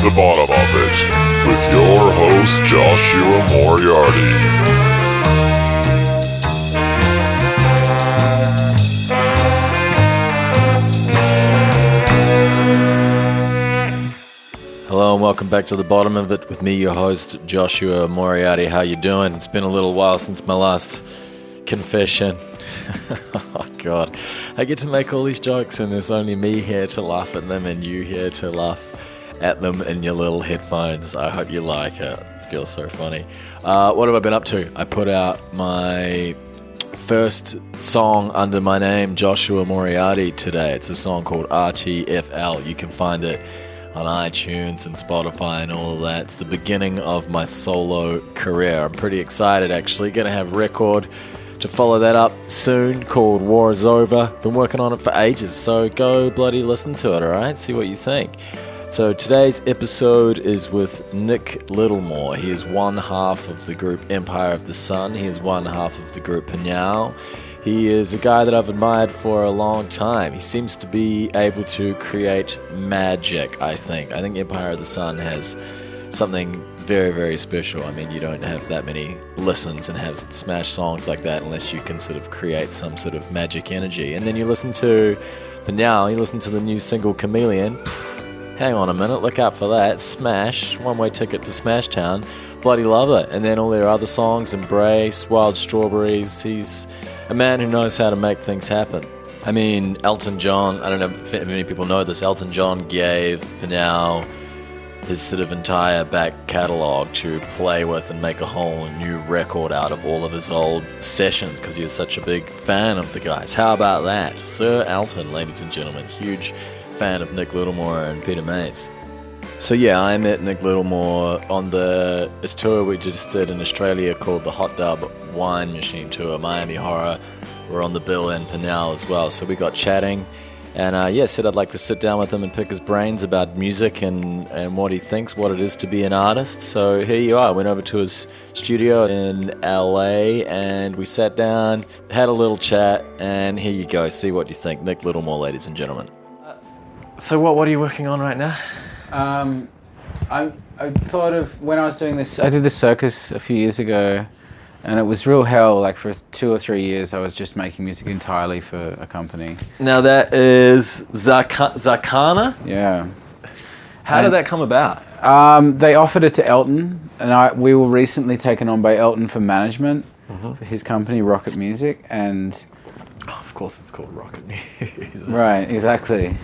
the bottom of it with your host, Joshua Moriarty. Hello and welcome back to the bottom of it with me, your host, Joshua Moriarty. How you doing? It's been a little while since my last confession. Oh God, I get to make all these jokes and there's only me here to laugh at them and you here to laugh at them in your little headphones. I hope you like it. It feels so funny. What have I been up to? I put out my first song under my name, Joshua Moriarty, today. It's a song called RTFL. You can find it on iTunes and Spotify and all of that. It's the beginning of my solo career. I'm pretty excited, actually. Gonna have a record to follow that up soon called War Is Over. Been working on it for ages, so go bloody listen to it, alright? See what you think. So today's episode is with Nick Littlemore. He is one half of the group Empire of the Sun. He is one half of the group Pnau. He is a guy that I've admired for a long time. He seems to be able to create magic, I think. I think Empire of the Sun has something very, very special. I mean, you don't have that many listens and have smash songs like that unless you can sort of create some sort of magic energy. And then you listen to Pnau, you listen to the new single Chameleon. Hang on a minute, look out for that. Smash, one-way ticket to Smash Town. Bloody love it. And then all their other songs, Embrace, Wild Strawberries. He's a man who knows how to make things happen. I mean, Elton John, I don't know if many people know this, Elton John gave Pnau his sort of entire back catalogue to play with and make a whole new record out of all of his old sessions because he was such a big fan of the guys. How about that? Sir Elton, ladies and gentlemen, huge fan of Nick Littlemore and Peter Mays. So yeah, I met Nick Littlemore on this tour we just did in Australia called the Hot Dub Wine Machine Tour, Miami Horror. We're on the bill in Pnau as well, so we got chatting. And said I'd like to sit down with him and pick his brains about music and what he thinks, what it is to be an artist. So here you are. I went over to his studio in LA and we sat down, had a little chat, and here you go. See what you think. Nick Littlemore, ladies and gentlemen. So what are you working on right now? I thought of when I was doing this. I did this circus a few years ago. And it was real hell. Like for 2 or 3 years, I was just making music entirely for a company. Now that is Zakana? Yeah. How did that come about? They offered it to Elton, and we were recently taken on by Elton for management for his company, Rocket Music, and of course it's called Rocket Music. Right, exactly.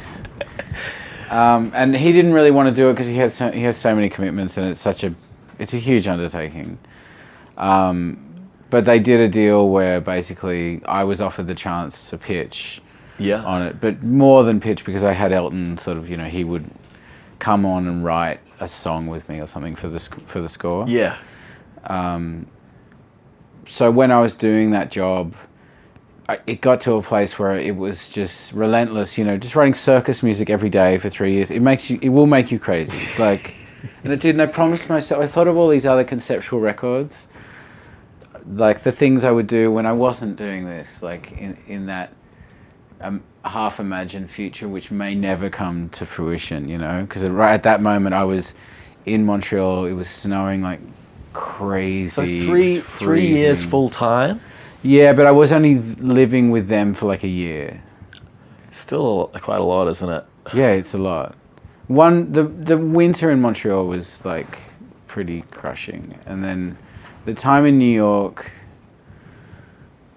And he didn't really want to do it because he has so many commitments, and it's a huge undertaking. But they did a deal where basically I was offered the chance to pitch on it, but more than pitch because I had Elton sort of, he would come on and write a song with me or something for the score. Yeah. So when I was doing that job, it got to a place where it was just relentless, just writing circus music every day for 3 years. It will make you crazy. Like, and it did, and I promised myself, I thought of all these other conceptual records, like the things I would do when I wasn't doing this, like in that half-imagined future which may never come to fruition, because right at that moment I was in Montreal, it was snowing like crazy. So three years full time? Yeah, but I was only living with them for like a year. Still quite a lot, isn't it? Yeah, it's a lot. The winter in Montreal was like pretty crushing, and then the time in New York,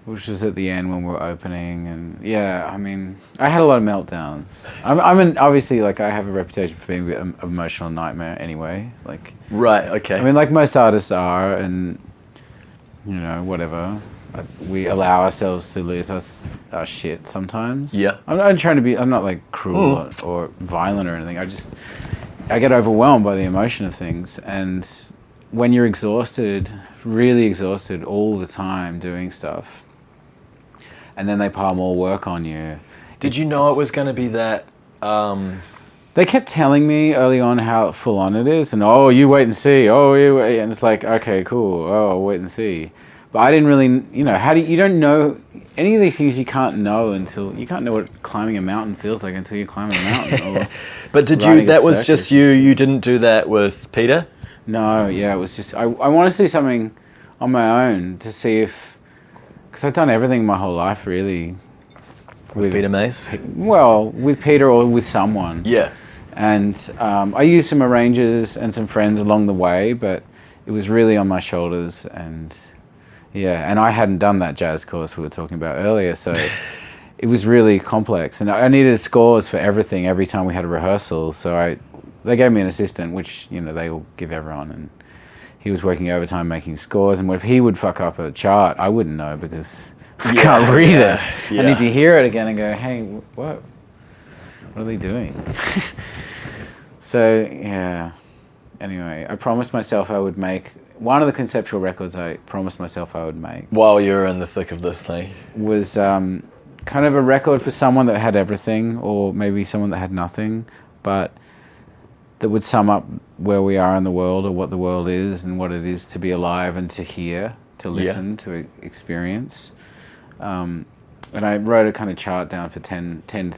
which was at the end when we were opening, and I mean, I had a lot of meltdowns. Obviously, like, I have a reputation for being an emotional nightmare anyway. Like, right, okay. I mean, like most artists are, and whatever. We allow ourselves to lose our shit sometimes. Yeah. I'm not like cruel or violent or anything. I get overwhelmed by the emotion of things, and when you're exhausted, really exhausted all the time doing stuff, and then they pile more work on you. Did you know it was going to be that? They kept telling me early on how full on it is, and you wait and see. And it's like, okay, cool. I'll wait and see. But I didn't really, you don't know any of these things. You can't know what climbing a mountain feels like until you climb a mountain. Or but that was just you didn't do that with Peter? No, yeah, it was just, I wanted to do something on my own to see because I've done everything my whole life really. With Peter Mays? Well, with Peter or with someone. Yeah. And I used some arrangers and some friends along the way, but it was really on my shoulders. And and I hadn't done that jazz course we were talking about earlier, so it was really complex. And I needed scores for everything every time we had a rehearsal, so they gave me an assistant, which, they all give everyone, and he was working overtime making scores, and if he would fuck up a chart, I wouldn't know because I can't read it. Yeah. I need to hear it again and go, hey, what are they doing? So, yeah. Anyway, I promised myself I would make one of the conceptual records I promised myself I would make. While you're in the thick of this thing. Was kind of a record for someone that had everything, or maybe someone that had nothing, but that would sum up where we are in the world, or what the world is, and what it is to be alive and to hear, to listen, to experience. And I wrote a kind of chart down for 10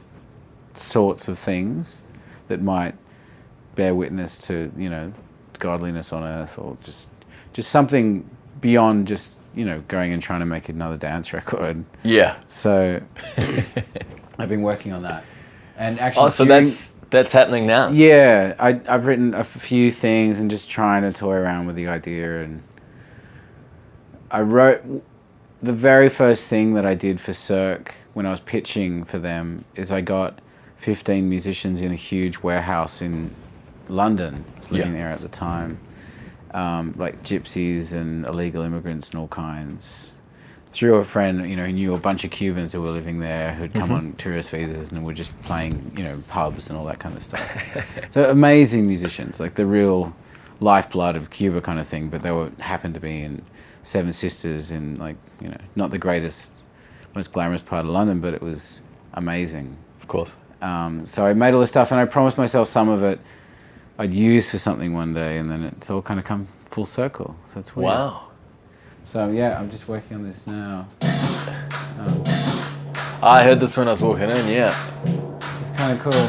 sorts of things that might bear witness to, godliness on earth, or just something beyond just, going and trying to make another dance record. Yeah. So I've been working on that. And actually, so that's happening now. Yeah, I've written a few things and just trying to toy around with the idea. And I wrote the very first thing that I did for Cirque when I was pitching for them is I got 15 musicians in a huge warehouse in London. I was living there at the time. Like gypsies and illegal immigrants and all kinds. Through a friend, who knew a bunch of Cubans who were living there, who'd come on tourist visas and were just playing, pubs and all that kind of stuff. So amazing musicians, like the real lifeblood of Cuba kind of thing, but they happened to be in Seven Sisters in, like, not the greatest, most glamorous part of London, but it was amazing. Of course. So I made all this stuff, and I promised myself some of it I'd use for something one day, and then it's all kind of come full circle. So it's weird. Wow. So yeah, I'm just working on this now. I heard this when I was walking in, yeah. It's kind of cool.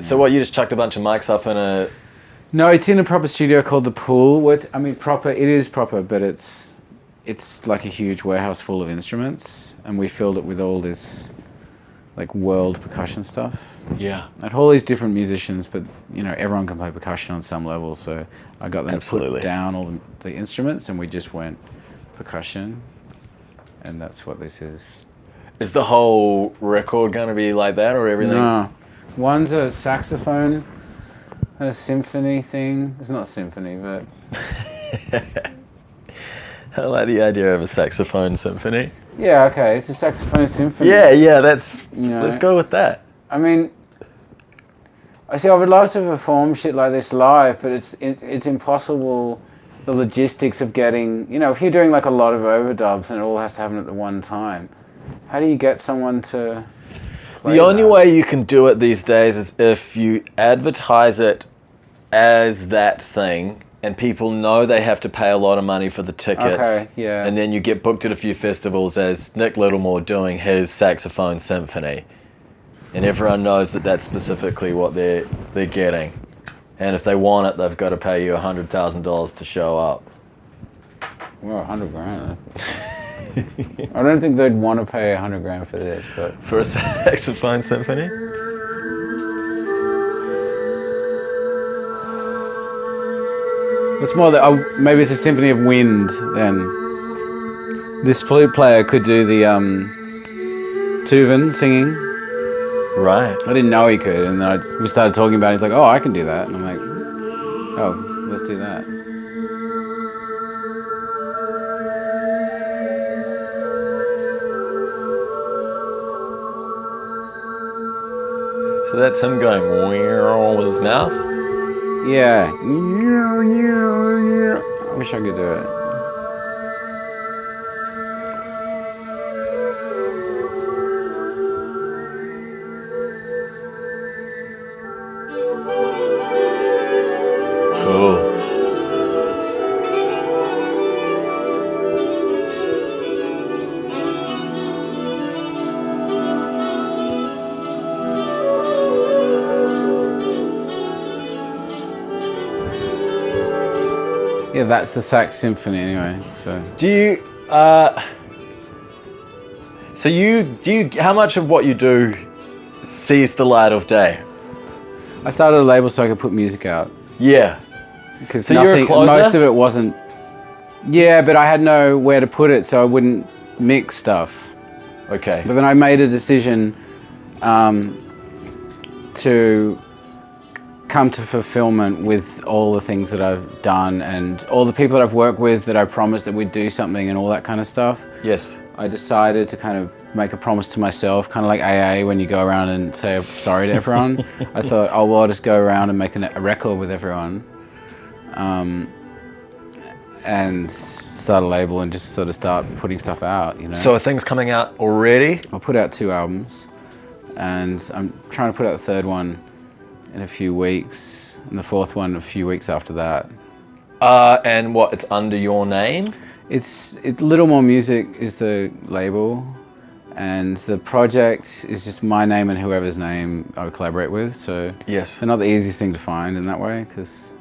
So what, you just chucked a bunch of mics up in a... No, it's in a proper studio called The Pool. It is proper, but it's like a huge warehouse full of instruments, and we filled it with all this like world percussion stuff. Yeah. And all these different musicians, but everyone can play percussion on some level, so I got them to put down all the instruments, and we just went percussion, and that's what this is. Is the whole record going to be like that, or everything? No. One's a saxophone and a symphony thing. It's not a symphony, but... I like the idea of a saxophone symphony. Yeah, okay, it's a saxophone symphony. Yeah, let's go with that. I mean, I would love to perform shit like this live, but it's impossible, the logistics of getting, if you're doing like a lot of overdubs and it all has to happen at the one time, how do you get someone to play The only way you can do it these days is if you advertise it as that thing, and people know they have to pay a lot of money for the tickets. Okay, yeah. And then you get booked at a few festivals as Nick Littlemore doing his saxophone symphony. And everyone knows that that's specifically what they're getting. And if they want it, they've got to pay you $100,000 to show up. Well, $100,000. I don't think they'd want to pay $100,000 for this, but... For a saxophone symphony? It's more that maybe it's a symphony of wind. Then this flute player could do the Tuvan singing. Right. I didn't know he could, and then we started talking about it. He's like, "Oh, I can do that," and I'm like, "Oh, let's do that." So that's him going with his mouth? Yeah. I wish I could do it. Cool. Yeah, that's the Sax Symphony anyway. So Do you? How much of what you do sees the light of day? I started a label so I could put music out. Yeah. Because So you're a closer? most of it wasn't. Yeah, but I had nowhere to put it, so I wouldn't mix stuff. Okay. But then I made a decision to come to fulfillment with all the things that I've done and all the people that I've worked with that I promised that we'd do something and all that kind of stuff. Yes. I decided to kind of make a promise to myself, kind of like AA when you go around and say sorry to everyone. I thought, oh, well, I'll just go around and make a record with everyone. And start a label and just sort of start putting stuff out, you know. So are things coming out already? I'll put out 2 albums, and I'm trying to put out the 3rd one in a few weeks, and the 4th one a few weeks after that. And what, it's under your name? It's Littlemore Music is the label, and the project is just my name and whoever's name I would collaborate with. So Yes. they're not the easiest thing to find in that way, because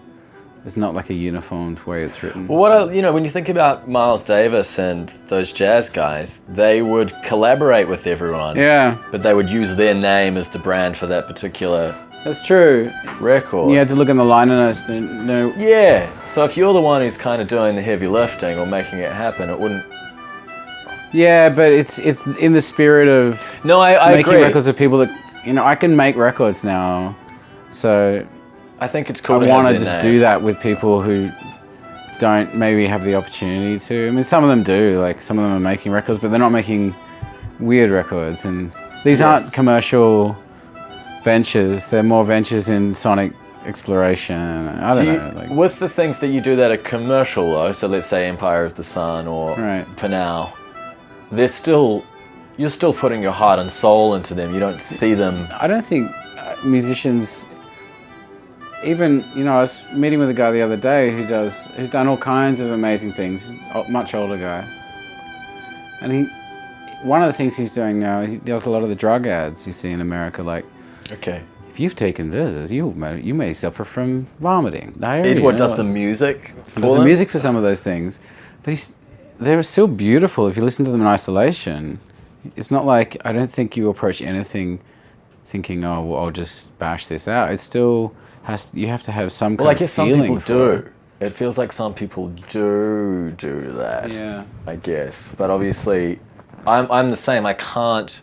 it's not like a uniformed way it's written. Well, when you think about Miles Davis and those jazz guys, they would collaborate with everyone. Yeah, But they would use their name as the brand for that particular that's true. record. You had to look in the liner notes to know. Yeah. So if you're the one who's kind of doing the heavy lifting or making it happen, it wouldn't. Yeah, but it's in the spirit of No, I making agree. records of people that, I can make records now, so I think it's cool I to want have to their just name. do that with people who don't maybe have the opportunity to. I mean, some of them do, like some of them are making records, but they're not making weird records, and these aren't commercial ventures. They're more ventures in sonic exploration. I don't know. With the things that you do that are commercial though, so let's say Empire of the Sun or Right. Pnau, you're still putting your heart and soul into them. You don't see them. I don't think musicians, even, I was meeting with a guy the other day who's done all kinds of amazing things, a much older guy. And one of the things he's doing now is he does a lot of the drug ads you see in America, like, Okay. if you've taken this, you may suffer from vomiting, diarrhea. Edward does the music for There's the them? music for some of those things, but they're still beautiful if you listen to them in isolation. It's not like, I don't think you approach anything thinking, oh, well, I'll just bash this out. It still you have to have some Well, I kind guess of some feeling people do. for It feels like some people do that. Yeah. I guess. But obviously, I'm the same. I can't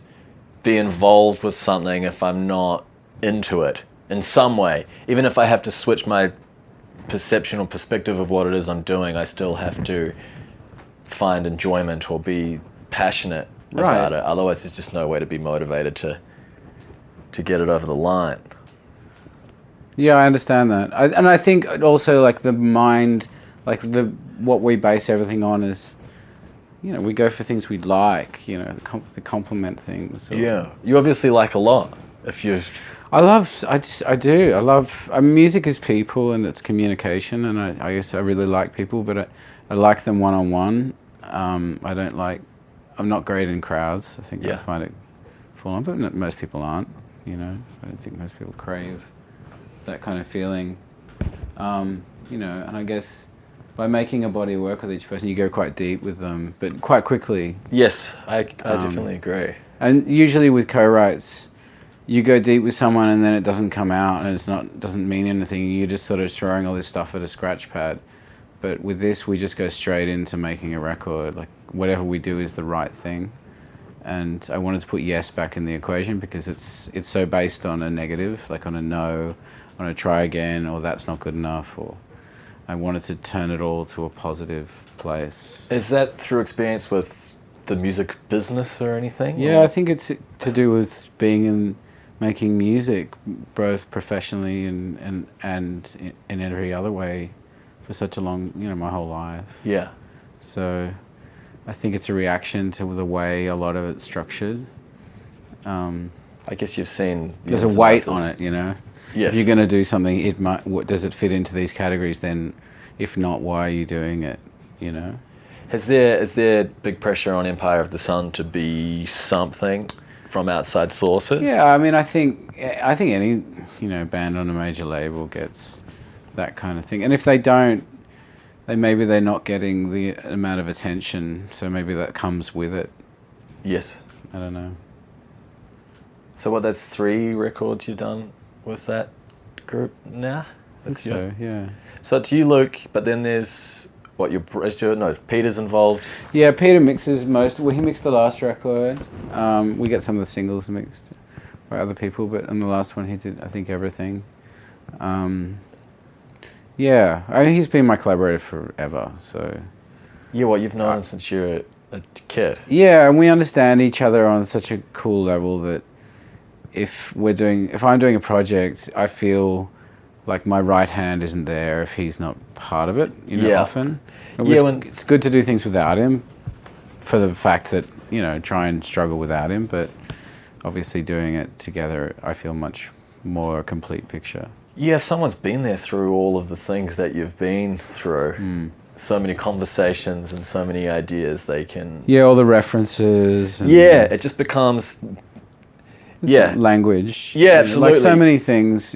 be involved with something if I'm not into it in some way. Even if I have to switch my perception or perspective of what it is I'm doing, I still have to find enjoyment or be passionate about it. Otherwise, there's just no way to be motivated to get it over the line. Yeah, I understand that. And I think also, like, the mind, like, what we base everything on is, we go for things we like, the complement things. Yeah. You obviously like a lot. Music is people and it's communication, and I guess I really like people, but I like them one-on-one. I'm not great in crowds. I think I find it full on, but most people aren't, I don't think most people crave that kind of feeling. And I guess by making a body of work with each person, you go quite deep with them, but quite quickly. Yes, I definitely agree. And usually with co-writes, you go deep with someone and then it doesn't come out and doesn't mean anything. You're just sort of throwing all this stuff at a scratch pad. But with this, we just go straight into making a record. Like, whatever we do is the right thing. And I wanted to put yes back in the equation because it's so based on a negative, like on a no, on a try again, or that's not good enough, or I wanted to turn it all to a positive place. Is that through experience with the music business or anything? Yeah, I think it's to do with being in making music, both professionally and in every other way, for such a long, my whole life. Yeah. So I think it's a reaction to the way a lot of it's structured. I guess you've seen... There's a weight on it, Yes. If you're going to do something, does it fit into these categories? Then, if not, why are you doing it? Is there big pressure on Empire of the Sun to be something from outside sources? Yeah, I mean, I think any band on a major label gets that kind of thing, and if they don't, maybe they're not getting the amount of attention, so maybe that comes with it. Yes. I don't know. So that's 3 records you've done with that group now? I think so, yeah. So it's you, Luke, but then there's Peter's involved. Yeah, Peter mixes most. Well, he mixed the last record. We get some of the singles mixed by other people, but on the last one he did, I think, everything. Yeah, he's been my collaborator forever, so... Yeah, you've known him since you're a kid. Yeah, and we understand each other on such a cool level that if I'm doing a project, I feel like my right hand isn't there if he's not part of it, often. It's good to do things without him for the fact that, try and struggle without him, but obviously doing it together, I feel much more a complete picture. Yeah, if someone's been there through all of the things that you've been through, so many conversations and so many ideas they can... Yeah, all the references. And it just becomes... Language. Yeah, absolutely. Like so many things.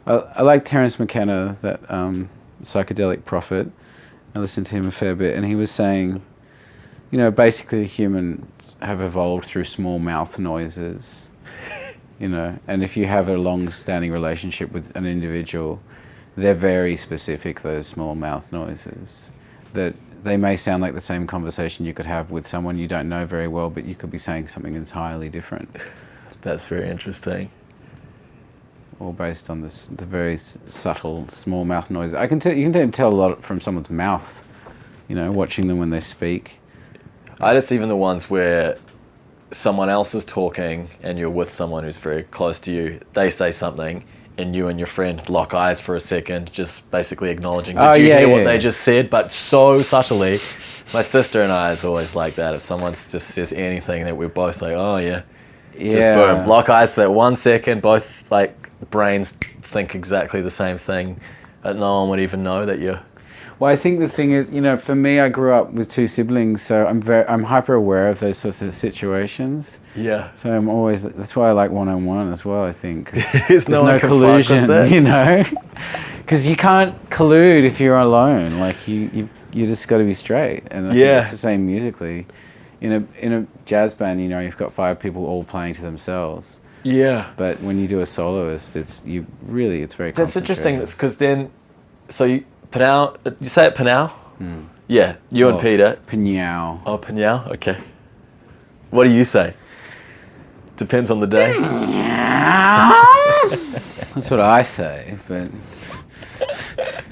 I like Terence McKenna, that psychedelic prophet. I listened to him a fair bit, and he was saying, basically humans have evolved through small mouth noises, and if you have a long-standing relationship with an individual, they're very specific, those small mouth noises, that they may sound like the same conversation you could have with someone you don't know very well, but you could be saying something entirely different. That's very interesting. All based on the very subtle small mouth noises. You can tell a lot from someone's mouth, watching them when they speak. Just even the ones where someone else is talking and you're with someone who's very close to you, they say something and you and your friend lock eyes for a second, just basically acknowledging, did you hear what they just said? But so subtly. My sister and I is always like that. If someone just says anything, that we're both like, oh yeah. Just boom, lock eyes for that 1 second, both like brains think exactly the same thing, but no one would even know that you're... Well, I think the thing is, for me, I grew up with 2 siblings, so I'm hyper aware of those sorts of situations. Yeah. So I'm always... That's why I like one-on-one as well, I think. There's no collusion, because you can't collude if you're alone. Like you just got to be straight, and I think it's the same musically. In a jazz band, you've got 5 people all playing to themselves. Yeah. But when you do a soloist, it's very concentrated. That's interesting, because then, Pnau, you say it Pnau? Yeah, and Peter. Pnau. Oh, Pnau, okay. What do you say? Depends on the day. That's what I say, but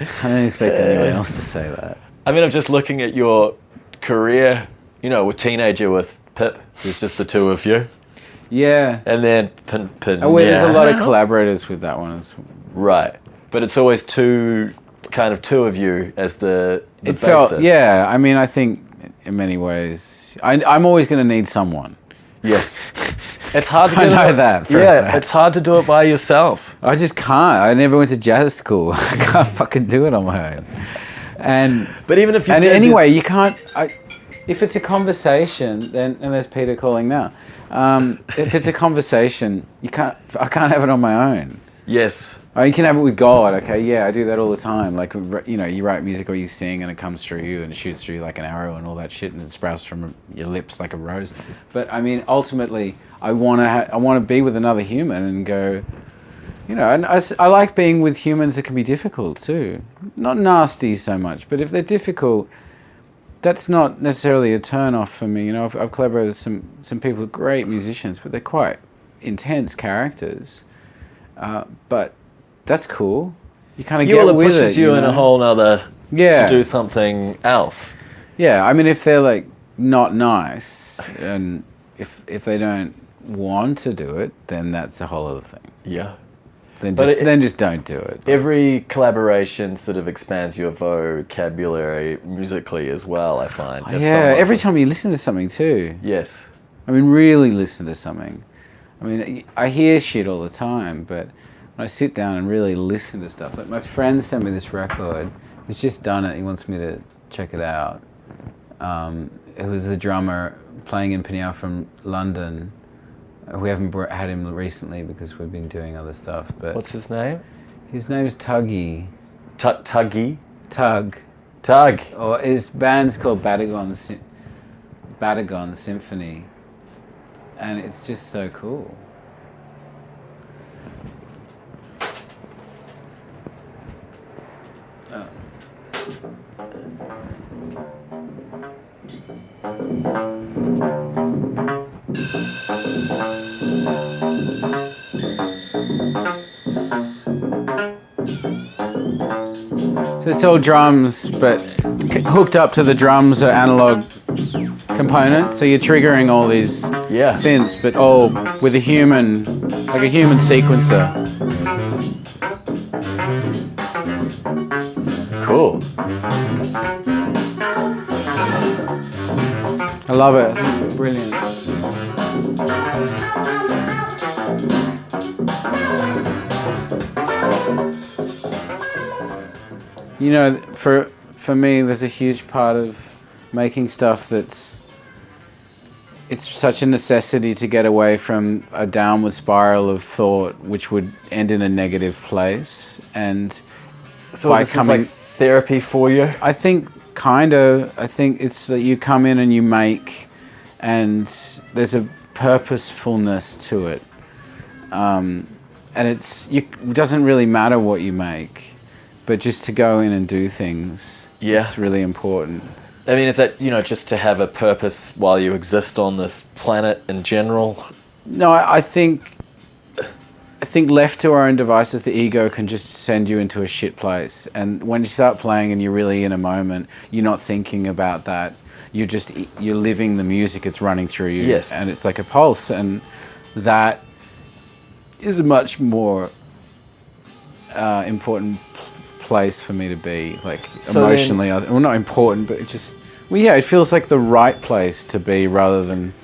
I don't expect anyone else to say that. I mean, I'm just looking at your career, with Teenager with Pip, there's just the 2 of you. Yeah. And then there's a lot of collaborators with that one. Right. But it's always 2 of you as the bassist. Felt, I mean, I think in many ways, I'm always going to need someone. Yes. It's hard to I know that. It's hard to do it by yourself. I just can't. I never went to jazz school. I can't fucking do it on my own. But even if you did anyway, you can't... if it's a conversation, then... And there's Peter calling now. If it's a conversation, I can't have it on my own. Yes. You can have it with God, okay? Yeah, I do that all the time. Like, you write music or you sing and it comes through you and it shoots through you like an arrow and all that shit and it sprouts from your lips like a rose. But, I mean, ultimately, I want to be with another human and go... and I like being with humans that can be difficult too. Not nasty so much, but if they're difficult... That's not necessarily a turn-off for me. I've collaborated with some people, great musicians, but they're quite intense characters. But that's cool. You kind of get with it. It pushes you in a whole nother... to do something else. Yeah, I mean, if they're, like, not nice, and if they don't want to do it, then that's a whole other thing. Yeah. Then just don't do it. Every collaboration sort of expands your vocabulary musically as well, I find. Every time you listen to something too. Yes. I mean, really listen to something. I mean, I hear shit all the time, but when I sit down and really listen to stuff, like my friend sent me this record. He's just done it. He wants me to check it out. It was a drummer playing in Pnau from London. We haven't had him recently because we've been doing other stuff. But what's his name? His name is Tuggy. Tuggy? Tug. Tug. Or his band's called Batagon Symphony. And it's just so cool. So it's all drums, but hooked up to the drums are analog components. So you're triggering all these synths, but all with a human, like a human sequencer. Cool. I love it. Brilliant. You know, for me, there's a huge part of making stuff it's such a necessity to get away from a downward spiral of thought, which would end in a negative place. And So this is like therapy for you? I think kind of. I think it's that you come in and you make, and there's a purposefulness to it. And it doesn't really matter what you make. But just to go in and do things, it's really important. I mean, is that, just to have a purpose while you exist on this planet in general? No, I think left to our own devices, the ego can just send you into a shit place. And when you start playing and you're really in a moment, you're not thinking about that. You're living the music, it's running through you. Yes. And it's like a pulse. And that is a much more important place for me to be, like emotionally. Well, not important, but it just, it feels like the right place to be rather than,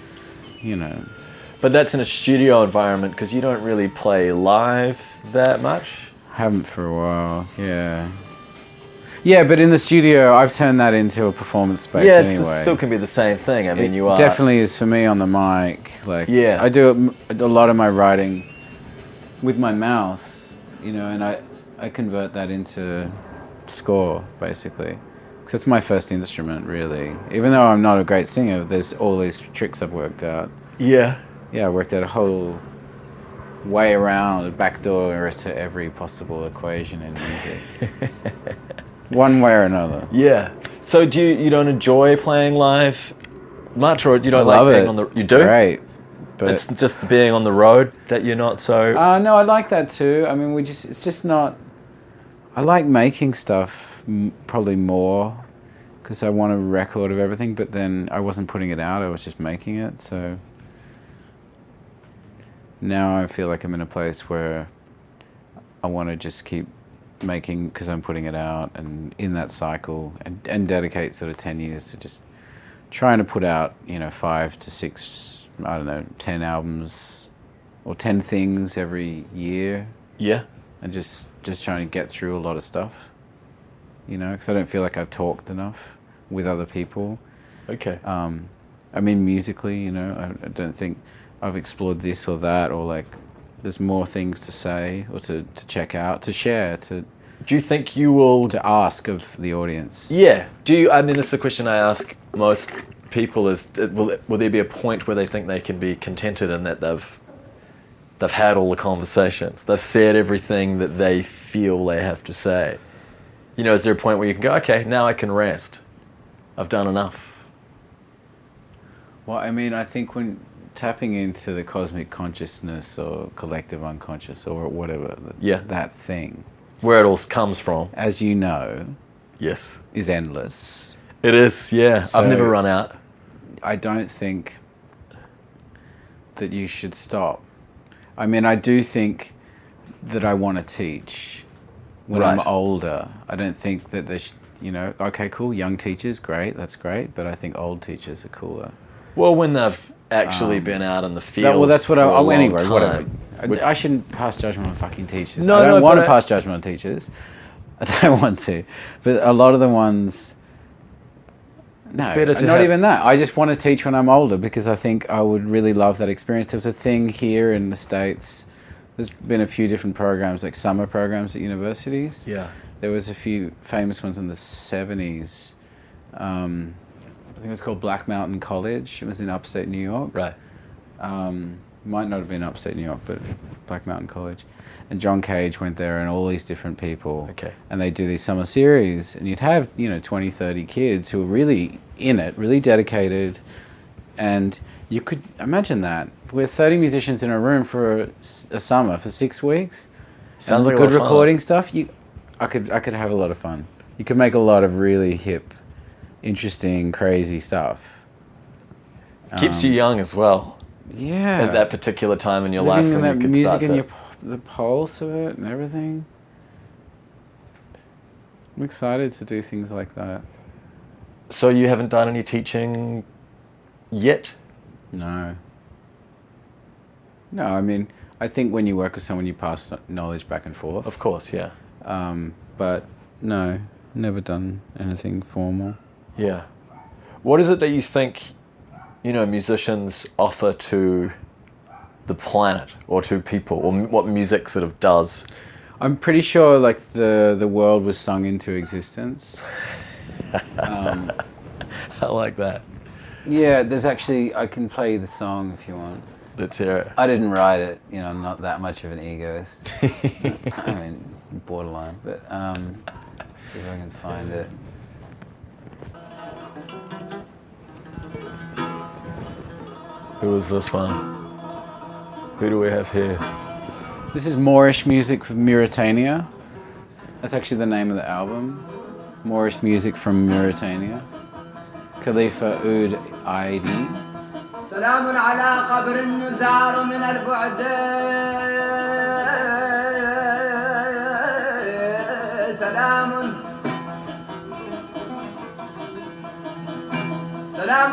But that's in a studio environment because you don't really play live that much? Haven't for a while, yeah. Yeah, but in the studio, I've turned that into a performance space anyway. Yeah, it still can be the same thing. I mean, you are... definitely is for me on the mic. Like, yeah. I do a lot of my writing with my mouth, and I convert that into score, basically. Because it's my first instrument, really. Even though I'm not a great singer, there's all these tricks I've worked out. Yeah. Yeah, I worked out a whole way around, a backdoor to every possible equation in music. One way or another. Yeah. So you don't enjoy playing live much, or you don't like being on the... You do? Great. But it's just being on the road that you're not so... No, I like that too. I mean, it's just not... I like making stuff probably more because I want a record of everything, but then I wasn't putting it out, I was just making it, so... Now I feel like I'm in a place where I want to just keep making because I'm putting it out and in that cycle and dedicate sort of 10 years to just trying to put out, 5 to 6, 10 albums or 10 things every year. Yeah. And just trying to get through a lot of stuff, because I don't feel like I've talked enough with other people. Okay. I mean, musically, I don't think I've explored this or that, or like there's more things to say or to check out, to share, to... Do you think you will... To ask of the audience. Yeah. I mean, this is a question I ask most people is, will there be a point where they think they can be contented in that they've had all the conversations, they've said everything that they feel they have to say? Is there a point where you can go, okay, now I can rest, I've done enough? Well, I mean, I think when tapping into the cosmic consciousness or collective unconscious or whatever, that thing, where it all comes from, as you know, yes, is endless. It is, yeah. So I've never run out. I don't think that you should stop. I mean, I do think that I want to teach when I'm older. I don't think that there's, okay, cool, young teachers, great, that's great, but I think old teachers are cooler. Well, when they've actually been out in the field. That's what anyway, time. Whatever. I shouldn't pass judgment on fucking teachers. No, I don't want to pass judgment on teachers. I don't want to. But a lot of the ones... No, it's better to not even that. I just want to teach when I'm older because I think I would really love that experience. There was a thing here in the States there's been a few different programs, like summer programs at universities. Yeah. There was a few famous ones in the 70s. I think it was called Black Mountain College. It was in upstate New York. Right. Might not have been upstate New York, but Black Mountain College. And John Cage went there and all these different people. Okay. And they do these summer series. And you'd have, 20, 30 kids who were really in it, really dedicated. And you could imagine that. With 30 musicians in a room for a summer, for 6 weeks. Sounds like a good lot of fun. recording stuff. I could have a lot of fun. You could make a lot of really hip, interesting, crazy stuff. Keeps you young as well. Yeah. At that particular time in your Living life in when that you could music start and to... the pulse of it and everything. I'm excited to do things like that. So you haven't done any teaching yet? No. No, I mean, I think when you work with someone, you pass knowledge back and forth. Of course, yeah. But no, never done anything formal. Yeah. What is it that you think, musicians offer to the planet or to people, or what music sort of does? I'm pretty sure like the world was sung into existence. I like that. Yeah, there's actually, I can play you the song if you want. Let's hear it. I didn't write it, I'm not that much of an egoist. I mean, borderline, but see if I can find it. Who is this one? Who do we have here? This is Moorish music from Mauritania. That's actually the name of the album. Moorish music from Mauritania. Khalifa Oud Aidi. سلام على قبر النزار من البعد سلام سلام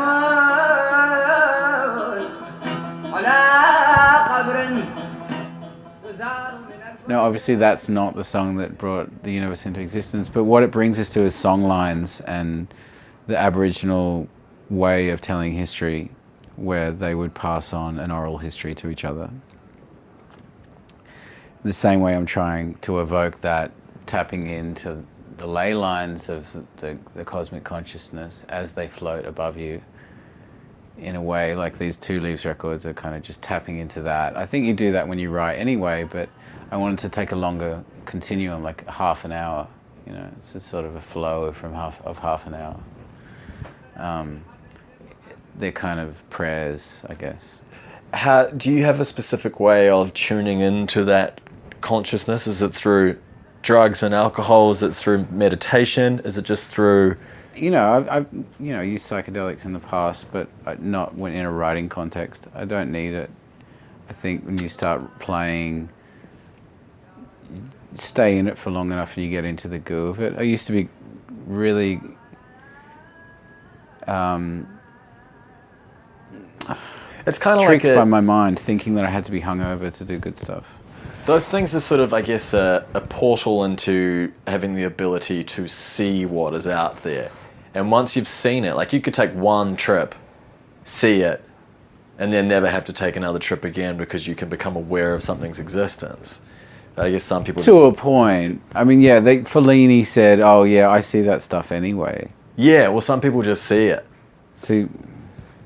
على قبر النزار من البعد. Now, obviously, that's not the song that brought the universe into existence, but what it brings us to is song lines and the Aboriginal way of telling history, where they would pass on an oral history to each other. The same way I'm trying to evoke that, tapping into the ley lines of the cosmic consciousness as they float above you, in a way like these Two Leaves records are kind of just tapping into that. I think you do that when you write anyway, but I wanted to take a longer continuum, like half an hour. It's a sort of a flow from half an hour. They're kind of prayers, I guess. How do you have a specific way of tuning into that consciousness? Is it through drugs and alcohol? Is it through meditation? Is it just through... I've used psychedelics in the past, but not when in a writing context. I don't need it. I think when you start playing, you stay in it for long enough and you get into the goo of it. I used to be really... It's kind of tricked like by my mind, thinking that I had to be hungover to do good stuff. those things are sort of, I guess, a portal into having the ability to see what is out there. And once you've seen it, like you could take one trip, see it, and then never have to take another trip again because you can become aware of something's existence. But I guess some people... To a point. I mean, yeah, Fellini said, oh yeah, I see that stuff anyway. Yeah, well, some people just see it. See,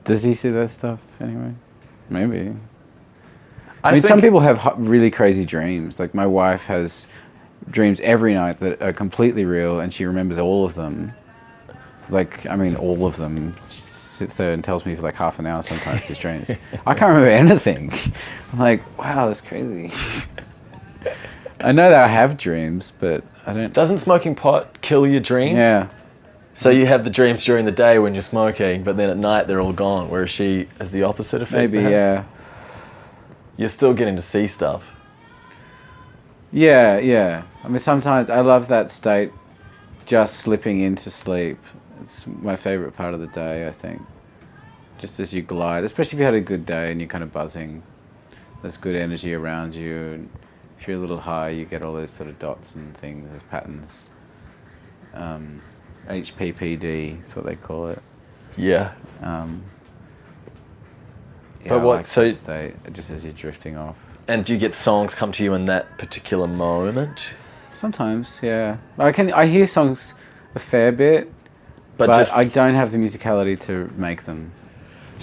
does he see that stuff anyway? Maybe. I I mean, think some people have really crazy dreams. Like my wife has dreams every night that are completely real, and she remembers all of them. Like, I mean, all of them. She sits there and tells me for like half an hour sometimes these dreams. I can't remember anything. I'm like, wow, that's crazy. I know that I have dreams, but I don't... Doesn't smoking pot kill your dreams? Yeah. So you have the dreams during the day when you're smoking, but then at night they're all gone, whereas she has the opposite effect. Maybe, perhaps? yeah. You're still getting to see stuff. Yeah, yeah. I mean, sometimes I love that state, just slipping into sleep. It's my favorite part of the day, I think. Just as you glide, especially if you had a good day and you're kind of buzzing. There's good energy around you. And if you're a little high, you get all those sort of dots and things, those patterns. HPPD is what they call it. Yeah. Yeah, But I what- like so- that state, just as you're drifting off. And do you get songs come to you in that particular moment? Sometimes, yeah. I hear songs a fair bit, but I don't have the musicality to make them.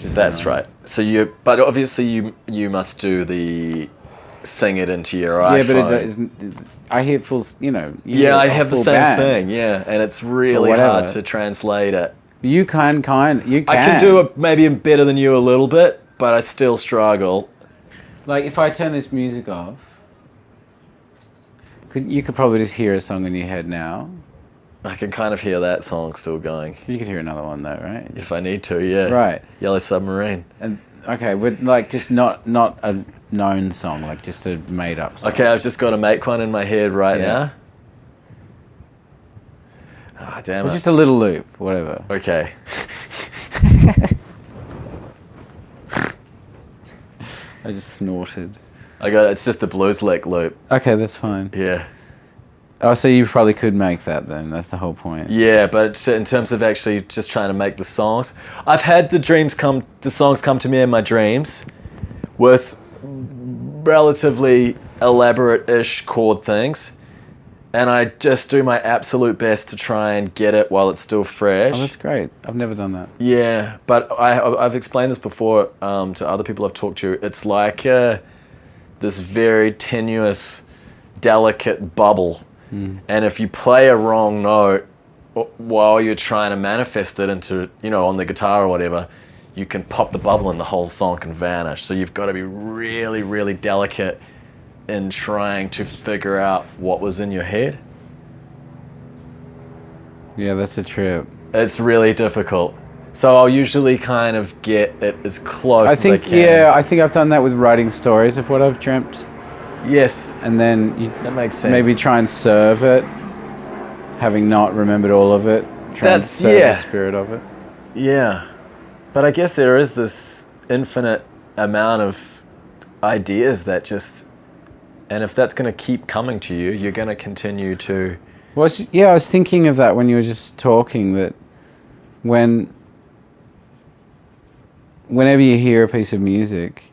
That's right. So but obviously you must do the sing it into your iPhone. Yeah, but I hear full, Yeah, I have the same thing. Yeah, and it's really hard to translate it. You can. I can do it maybe better than you a little bit, but I still struggle. Like if I turn this music off, you could probably just hear a song in your head now. I can kind of hear that song still going. You could hear another one though, right? If I need to, yeah. Right. Yellow Submarine. And okay, with like just not a known song, like just a made up song. Okay, I've just got to make one in my head right now. Ah, damn it. Just a little loop, whatever. Okay. I just snorted. I got it. It's just a blues lick loop. Okay, that's fine. Yeah. Oh, so you probably could make that then. That's the whole point. Yeah, but in terms of actually just trying to make the songs, I've had the songs come to me in my dreams with relatively elaborate-ish chord things, and I just do my absolute best to try and get it while it's still fresh. Oh, that's great. I've never done that. Yeah, but I've explained this before to other people I've talked to. It's like this very tenuous, delicate bubble. And if you play a wrong note while you're trying to manifest it into, on the guitar or whatever, you can pop the bubble and the whole song can vanish. So you've got to be really, really delicate in trying to figure out what was in your head. Yeah, that's a trip. It's really difficult. So I'll usually kind of get it as close as I can. Yeah, I think I've done that with writing stories of what I've dreamt. Yes. And then that makes sense. Maybe try and serve it, having not remembered all of it. Try and serve the spirit of it. Yeah. But I guess there is this infinite amount of ideas that just... And if that's going to keep coming to you, you're going to continue to... Well, I was thinking of that when you were just talking, that whenever you hear a piece of music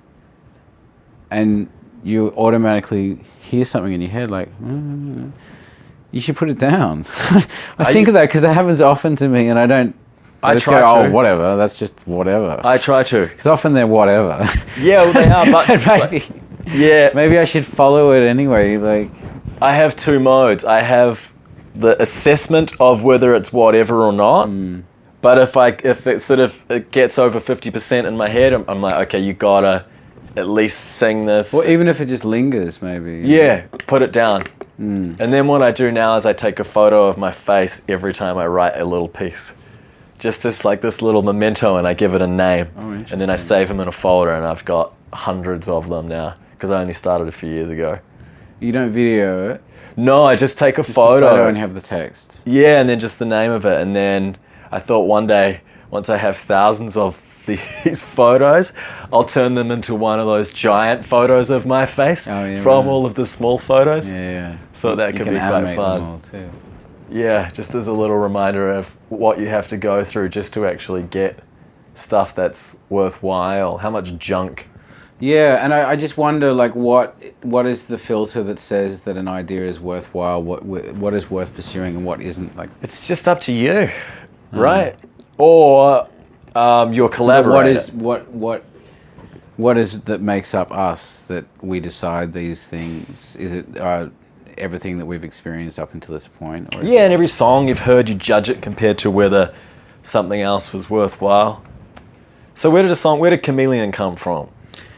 and you automatically hear something in your head like, you should put it down. I think of that because that happens often to me, and I don't... I just go, oh, whatever, that's just whatever. I try to. Because often they're whatever. Yeah, well, they are, but... Maybe I should follow it anyway. Like, I have two modes. I have the assessment of whether it's whatever or not. But if it gets over 50% in my head, I'm like, okay, you gotta at least sing this. Well, even if it just lingers, maybe. Yeah, put it down. And then what I do now is I take a photo of my face every time I write a little piece. Just this little memento, and I give it a name. Oh, interesting. And then I save them in a folder, and I've got hundreds of them now because I only started a few years ago. You don't video it? No, I just take a photo and have the text. Yeah, and then just the name of it. And then I thought one day, once I have thousands of these photos, I'll turn them into one of those giant photos of my face from all of the small photos. Yeah. Thought that could be quite fun. Them all too. Yeah, just as a little reminder of what you have to go through just to actually get stuff that's worthwhile. How much junk. Yeah, and I just wonder, like, what is the filter that says that an idea is worthwhile? What is worth pursuing and what isn't? Like, it's just up to you, right? Or your collaborator. What is that makes up us that we decide these things? Is it everything that we've experienced up until this point? Or and every song you've heard, you judge it compared to whether something else was worthwhile. So where did Chameleon come from?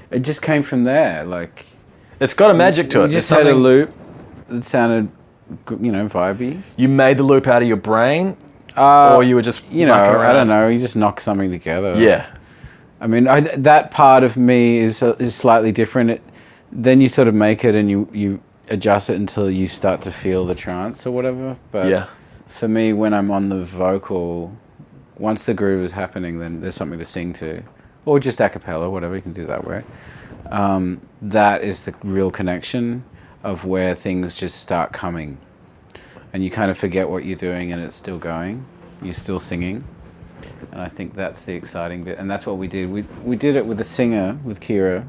It just came from there, like... It's got a magic to it. You just had a loop that sounded, vibey. You made the loop out of your brain? Or you were just mucking around? I don't know, you just knock something together. Yeah. I mean, that part of me is slightly different. Then you sort of make it and you adjust it until you start to feel the trance or whatever. But for me, when I'm on the vocal, once the groove is happening, then there's something to sing to. Or just a cappella, whatever, you can do that way. That is the real connection of where things just start coming. And you kind of forget what you're doing and it's still going. You're still singing. And I think that's the exciting bit. And that's what we did. We did it with a singer, with Kira,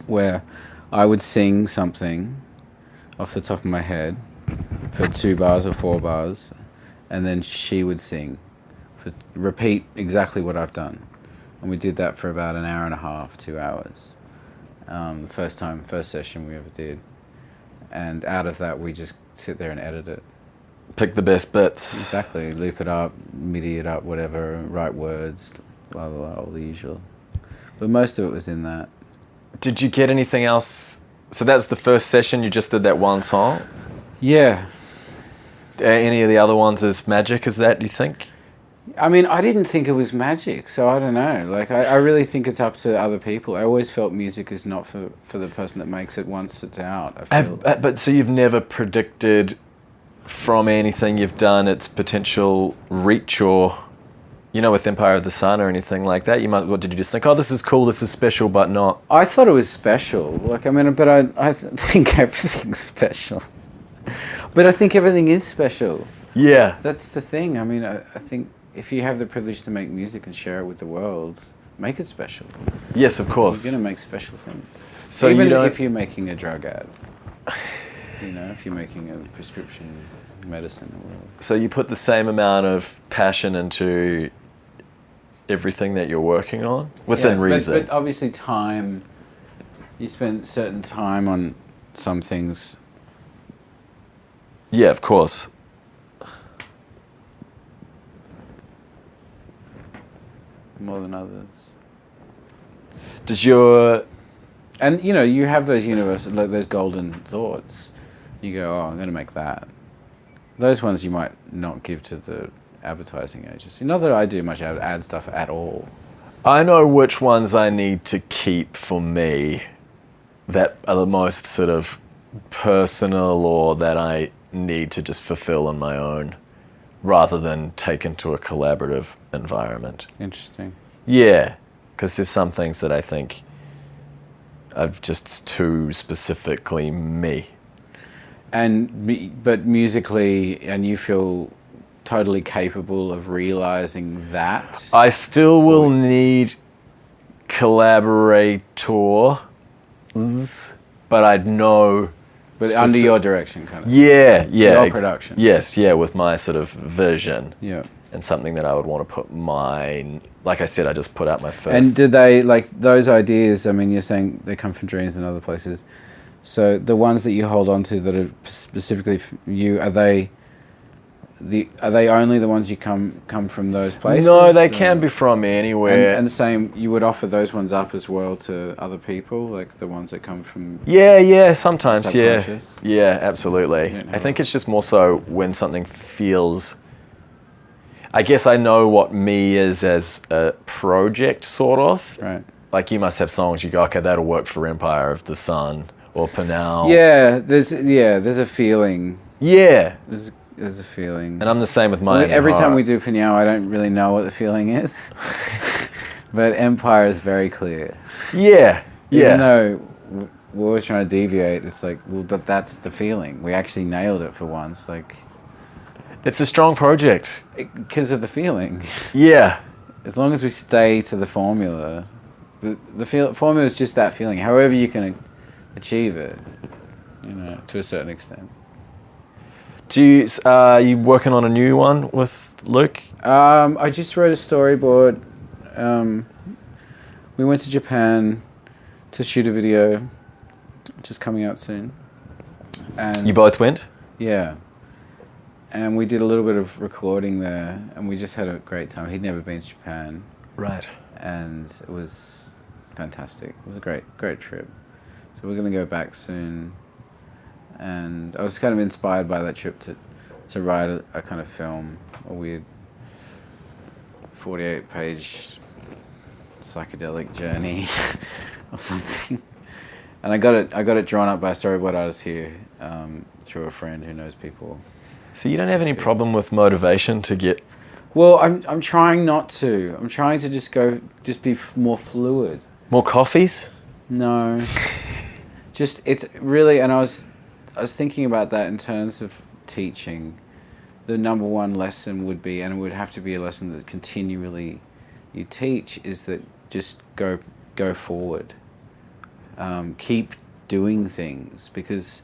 where I would sing something off the top of my head for 2 bars or 4 bars, and then she would sing, repeat exactly what I've done. And we did that for about an hour and a half, 2 hours. The first session we ever did. And out of that, we just sit there and edit it. Pick the best bits. Exactly. Loop it up, MIDI it up, whatever, write words, blah, blah, blah, all the usual. But most of it was in that. Did you get anything else? So that was the first session, you just did that one song? Yeah. Any of the other ones as magic as that, do you think? I mean, I didn't think it was magic, so I don't know. Like, I really think it's up to other people. I always felt music is not for the person that makes it once it's out. But so you've never predicted from anything you've done its potential reach, or, you know, with Empire of the Sun or anything like that? What did you just think? Oh, this is cool, this is special, but not. I thought it was special. Like, I mean, but I think everything's special. But I think everything is special. Yeah. That's the thing. I mean, I think if you have the privilege to make music and share it with the world, make it special. Yes, of course. You're going to make special things. So even you don't... if you're making a drug ad, you know, if you're making a prescription medicine or whatever. So you put the same amount of passion into everything that you're working on within reason. But obviously time, you spend certain time on some things. Yeah, of course. More than others. Does your... And, you know, you have those universal, like those golden thoughts. You go, oh, I'm going to make that. Those ones you might not give to the advertising agency. Not that I do much ad stuff at all. I know which ones I need to keep for me that are the most sort of personal, or that I need to just fulfill on my own, rather than take into a collaborative environment. Interesting. Yeah, because there's some things that I think are just too specifically me. But musically, and you feel totally capable of realizing that? I still will need collaborators, but I'd know... But under your direction, kind of. Yeah. Your production. Yes, with my sort of vision. Yeah. And something that I would want to put mine... Like I said, I just put out my first... And did they, like, those ideas, I mean, you're saying they come from dreams and other places. So the ones that you hold on to that are specifically for you, are they only the ones you come from those places? No, they can be from anywhere. And the same, you would offer those ones up as well to other people, like the ones that come from... Yeah, sometimes, subconscious? Yeah, absolutely. I think it's just more so when something feels... I guess I know what me is as a project, sort of. Right. Like, you must have songs you go, okay, that'll work for Empire of the Sun or Pnau. Yeah, there's a feeling. Yeah. There's a feeling. And I'm the same with mine. Every time we do Pnau, I don't really know what the feeling is. But Empire is very clear. Yeah. Even though we're always trying to deviate, it's like, well, but that's the feeling. We actually nailed it for once. Like, it's a strong project. Because of the feeling. Yeah. As long as we stay to the formula. The formula is just that feeling. However you can achieve it, you know, to a certain extent. Are you working on a new one with Luke? I just wrote a storyboard. We went to Japan to shoot a video, which is coming out soon. And you both went? Yeah. And we did a little bit of recording there, and we just had a great time. He'd never been to Japan. Right. And it was fantastic. It was a great trip. So we're going to go back soon. And I was kind of inspired by that trip to write a kind of film, a weird 48-page psychedelic journey or something. And I got it drawn up by a storyboard artist here through a friend who knows people. So you don't have any problem with motivation to get... Well, I'm trying not to. I'm trying to just be more fluid. More coffees? No. Just, it's really, and I was thinking about that in terms of teaching. The number one lesson would be, and it would have to be a lesson that continually you teach, is that just go forward. Keep doing things, because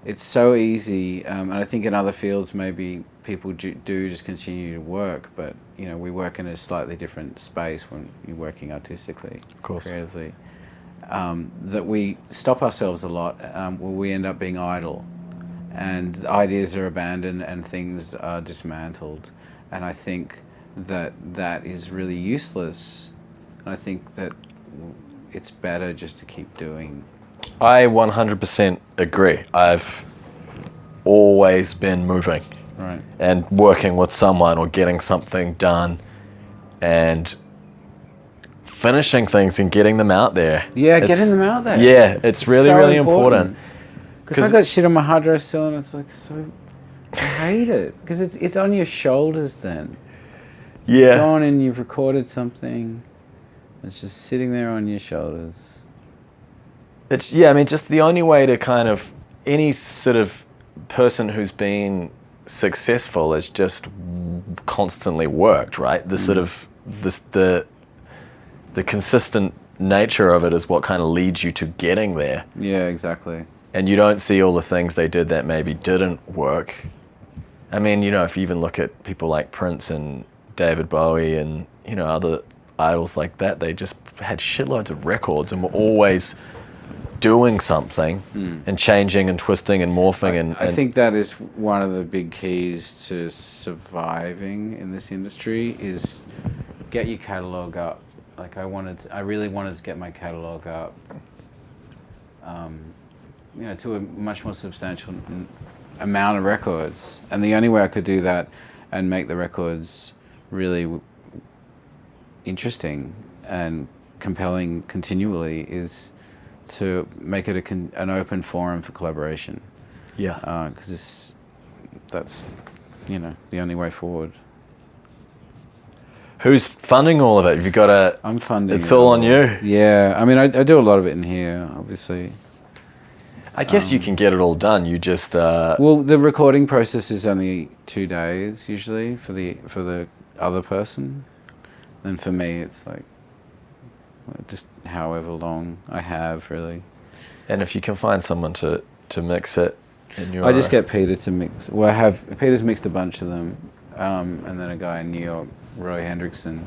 it's so easy, and I think in other fields maybe people do just continue to work, but we work in a slightly different space when you're working artistically, of course, creatively, that we stop ourselves a lot, where we end up being idle, and ideas are abandoned and things are dismantled, and I think that is really useless, and I think that it's better just to keep doing. I 100% agree. I've always been moving, Right, and working with someone or getting something done and finishing things and getting them out there. Yeah, getting them out there. Yeah, it's really, so really important. Because I got shit on my hard drive still, and it's like, so I hate it, because it's on your shoulders then. Yeah. You've gone and you've recorded something, it's just sitting there on your shoulders. It's, I mean, just the only way to kind of, any sort of person who's been successful is just constantly worked, right? The sort of, the consistent nature of it is what kind of leads you to getting there. Yeah, exactly. And you don't see all the things they did that maybe didn't work. I mean, if you even look at people like Prince and David Bowie and, other idols like that, they just had shitloads of records and were always doing something and changing and twisting and morphing. I think that is one of the big keys to surviving in this industry, is get your catalogue up. Like I really wanted to get my catalogue up, to a much more substantial amount of records. And the only way I could do that and make the records really interesting and compelling continually is to make it an open forum for collaboration. Yeah. Because that's the only way forward. Who's funding all of it? Have you got a... I'm funding It's all on you. Yeah. I mean, I do a lot of it in here, obviously. I guess you can get it all done. You just... Well, the recording process is only 2 days, usually, for the other person. And for me, it's like just however long I have, really. And if you can find someone to mix it in your... I just get Peter to mix. Well, Peter's mixed a bunch of them. And then a guy in New York, Roy Hendrickson,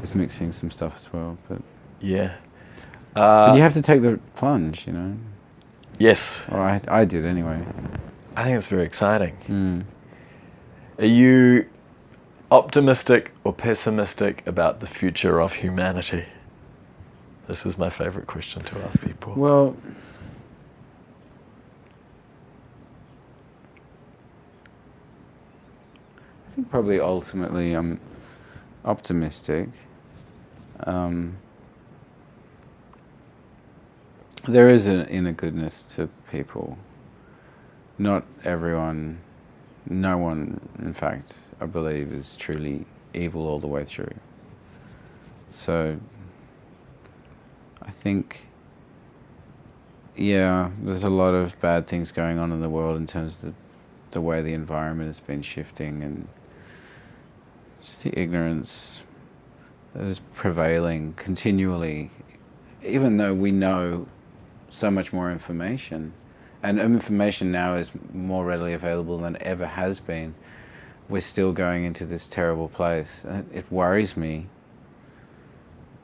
is mixing some stuff as well. But yeah. But you have to take the plunge, Yes. Or I did anyway. I think it's very exciting. Are you optimistic or pessimistic about the future of humanity? This is my favorite question to ask people. Well, I think probably ultimately I'm optimistic. There is an inner goodness to people. Not everyone, no one, in fact, I believe, is truly evil all the way through. So I think, there's a lot of bad things going on in the world in terms of the way the environment has been shifting, and just the ignorance that is prevailing continually, even though we know so much more information, and information now is more readily available than it ever has been. We're still going into this terrible place. It worries me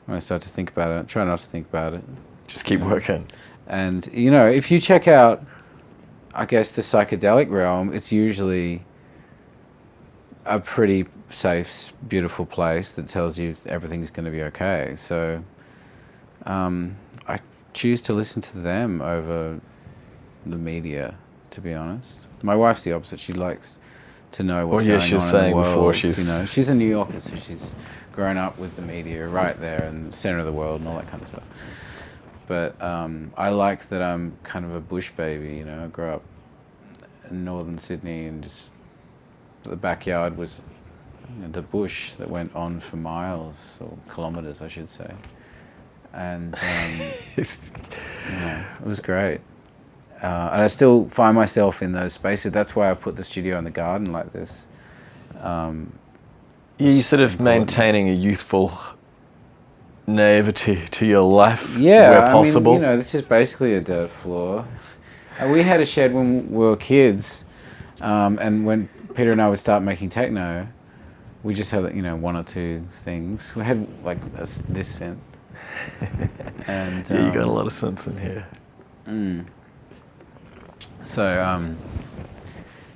when I start to think about it. I try not to think about it. Just keep working. And, if you check out, I guess, the psychedelic realm, it's usually a pretty safe, beautiful place that tells you everything's going to be okay. So I choose to listen to them over the media, to be honest. My wife's the opposite. She likes to know what's going on in the world. Saying before she's a New Yorker, so she's grown up with the media right there in the center of the world and all that kind of stuff. But I like that I'm kind of a bush baby, I grew up in northern Sydney, and just the backyard was the bush that went on for miles, or kilometres, I should say. And it was great. And I still find myself in those spaces. That's why I put the studio in the garden like this. You're sort of maintaining a youthful naivety to your life Yeah, where possible. I mean, this is basically a dirt floor. We had a shed when we were kids, and when Peter and I would start making techno, we just had, one or two things. We had like this synth, and Yeah, you got a lot of sense in here. So,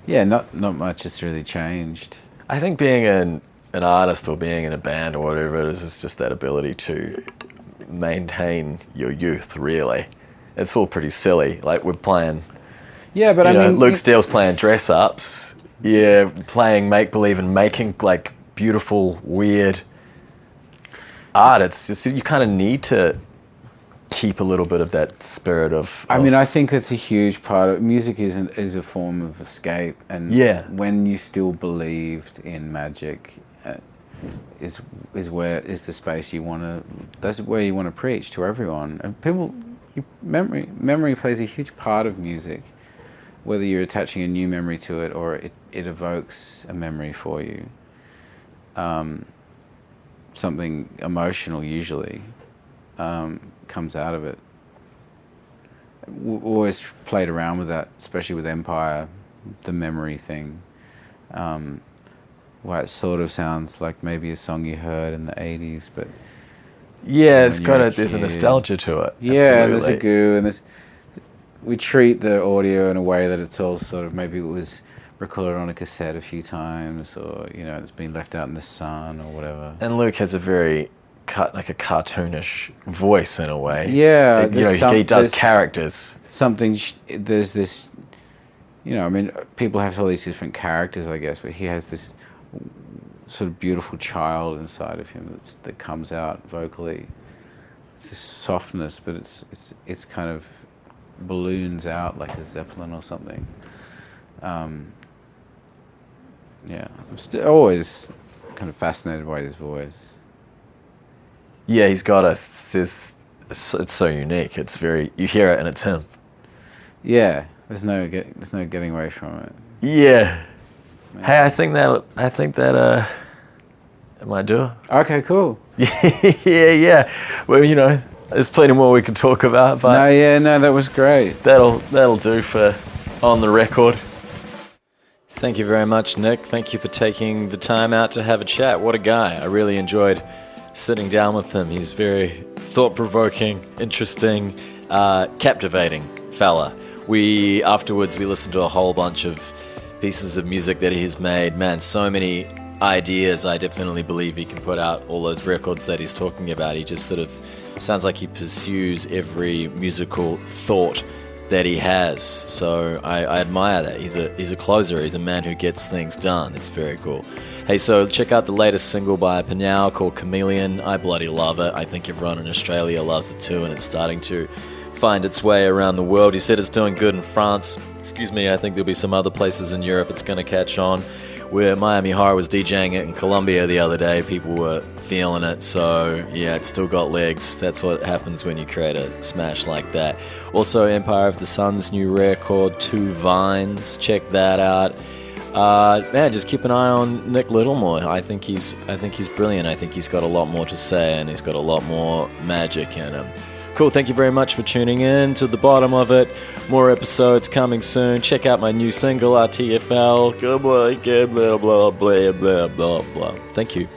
yeah, not much has really changed. I think being an artist or being in a band or whatever it is just that ability to maintain your youth, really. It's all pretty silly. Like, we're playing... Yeah, but Luke Steele's playing dress-ups. Yeah, playing make-believe and making, like, beautiful, weird art. It's just, you kind of need to keep a little bit of that spirit of... I think that's a huge part of music. Is a form of escape, and when you still believed in magic, is the space you want to. That's where you want to preach to everyone. And people, memory plays a huge part of music, whether you're attaching a new memory to it or it evokes a memory for you. Something emotional usually comes out of it. We always played around with that, especially with Empire, the memory thing. Why it sort of sounds like maybe a song you heard in the 80s, but yeah, there's a nostalgia to it. Yeah, absolutely. There's a goo, and we treat the audio in a way that it's all sort of, maybe it was recorded on a cassette a few times, or it's been left out in the sun or whatever. And Luke has a very like a cartoonish voice in a way. Yeah, he does characters. There's this, people have all these different characters, I guess, but he has this sort of beautiful child inside of him that comes out vocally. It's this softness, but it's kind of balloons out like a zeppelin or something. Yeah, I'm always kind of fascinated by his voice. Yeah, he's got it's so unique. It's you hear it and it's him. Yeah, there's no getting away from it. Yeah. Man. Hey, I think that it might do it. Okay, cool. yeah. Well, there's plenty more we could talk about, but no, that was great. That'll do for On the Record. Thank you very much, Nick. Thank you for taking the time out to have a chat. What a guy. I really enjoyed sitting down with him. He's very thought-provoking, interesting, captivating fella. Afterwards we listened to a whole bunch of pieces of music that he's made. Man, so many ideas. I definitely believe he can put out all those records that he's talking about. He just sort of sounds like he pursues every musical thought that he has. So I admire that. He's a closer. He's a man who gets things done. It's very cool. Hey, so check out the latest single by Pnau called Chameleon. I bloody love it. I think everyone in Australia loves it too, and it's starting to find its way around the world. He said it's doing good in France. I think there'll be some other places in Europe it's going to catch on. Where Miami Horror was DJing it in Colombia the other day, people were feeling it, so yeah, it's still got legs. That's what happens when you create a smash like that. Also, Empire of the Sun's new record, Two Vines, check that out. Man, just keep an eye on Nick Littlemore. I think he's brilliant. I think he's got a lot more to say, and he's got a lot more magic in him. Cool, thank you very much for tuning in to the bottom of it. More episodes coming soon. Check out my new single, RTFL. Good boy, blah, blah, blah, blah, blah, blah. Thank you.